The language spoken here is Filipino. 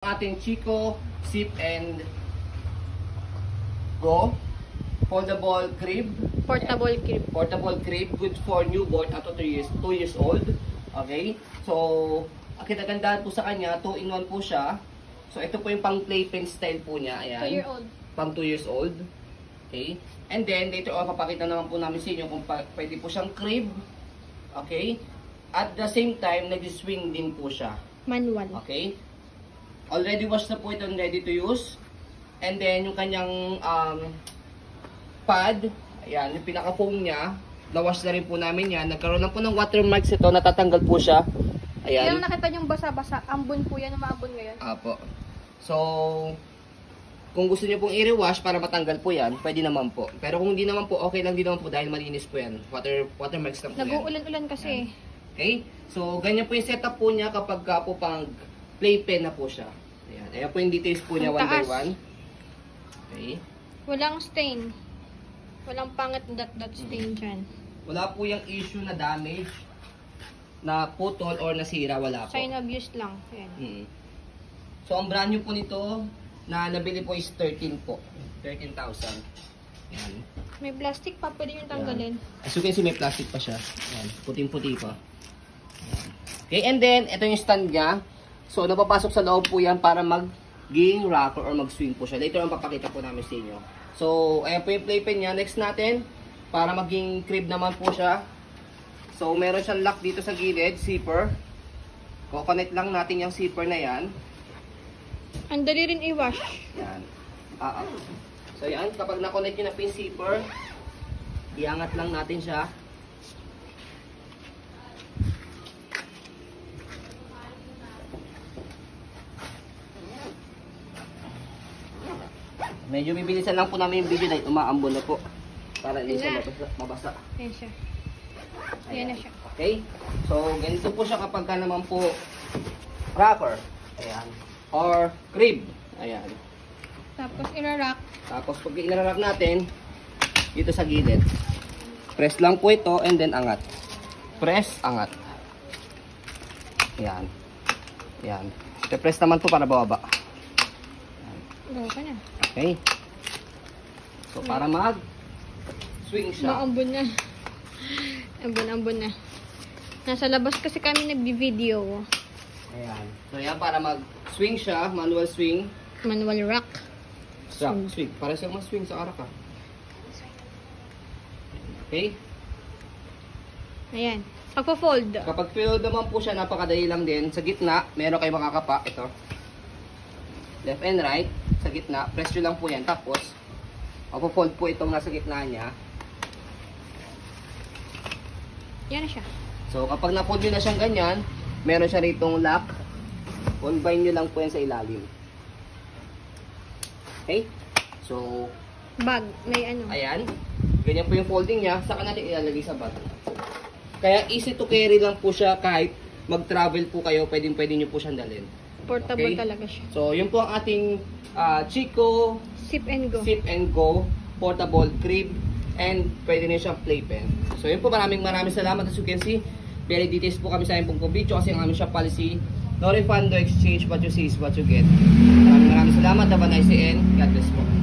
Ating Chico Sip and Go foldable crib. Portable crib, good for newborn up to 2 years old. Okay? So, ang kinagandaan po sa kanya, 2-in-1 po siya. So, ito po yung pang playpen style po niya. Ayan. 2-year-old. Pang 2 years old. Okay? And then, later on, papakita naman po namin sa inyo kung pwede po siyang crib. Okay? At the same time, nag-swing din po siya. Manual. Okay? Already washed na po ito and ready to use. And then, yung kanyang pad, ayan, yung pinaka-foam niya, na-wash na rin po namin yan. Nagkaroon lang po ng watermarks ito, natatanggal po siya. Ayan. Yung nakita yung basa-basa, ambon po yan, umaambon ngayon. Apo. So, kung gusto niyo pong i-rewash para matanggal po yan, pwede naman po. Pero kung hindi naman po, okay lang din naman po dahil malinis po yan. Watermarks lang po yan. Nag-uulan-ulan kasi. Ayan. Okay? So, ganyan po yung setup po niya kapag po pang playpen na po siya. Ayan. Ayan po yung details po niya, one by one. Okay. Walang stain. Walang pangit dot stain dyan. Wala po yung issue na damage, na putol or nasira, wala po. Sign of use lang. Ayan. So, ang brand new po nito, na nabili po is 13 po. 13,000. Ayan. May plastic pa, pwede yung tanggalin. As you can see, may plastic pa siya. Ayan. Puting-puti pa. Ayan. Okay, and then, ito yung stand niya. So, napapasok sa loob po yan para mag-ging rocker or mag-swing po siya. Later on, papakita po namin sa inyo. So, ayan po yung playpen niya. Next natin, para maging crib naman po siya. So, meron siyang lock dito sa gilid, zipper. Ko-connect lang natin yung zipper na yan. Ang dali rin i-wash. Yan. So, yan. Kapag na-connect nyo na po yung zipper, iangat lang natin siya. Medyo bibilisan lang po namin yung video dahil umaambon na po. Para hindi siya mabasa. Ayan siya. Ayan na siya. Okay? So, ganito po siya kapag ka naman po wrapper. Ayan. Or crib. Ayan. Tapos irarak. Tapos pag inararak natin, dito sa gilid. Press lang po ito and then angat. Press, angat. Ayan. Ayan. Press naman po para bababa. Gawa ka na. Okay. So, para mag-swing siya. Maambon na. Ambon na. Nasa labas kasi kami nagbi-video. Ayan. So, yan para mag-swing siya. Manual swing. Manual rock. Swing. Para siya mag-swing sa arak ka. Okay. Ayan. Pagpo-fold. Kapag fold naman po siya, napakadali lang din. Sa gitna, meron kayo makakapa. Ito. Left and right. Sa gitna. Press nyo lang po yan. Tapos, mapo-fold po itong nasa gitna niya. Yan na siya. So, kapag na-fold nyo na siyang ganyan, meron siya ritong lock. Unbind nyo lang po yan sa ilalim. Okay? So, Bag. May ano. ayan. Ganyan po yung folding niya. Saka natin ilalagay sa bag. Kaya easy to carry lang po siya kahit mag-travel po kayo. Pwede nyo po siyang dalhin. Portable talaga siya. So, yun po ang ating Chico Sip and go. Sip and Go portable crib and pwede na siyang playpen. So, yun po. Maraming salamat. As you can see, very details po kami sa aming pong video kasi ang aming shop policy, no refund, no exchange, what you see is what you get. Maraming salamat. Have a nice day and God bless po.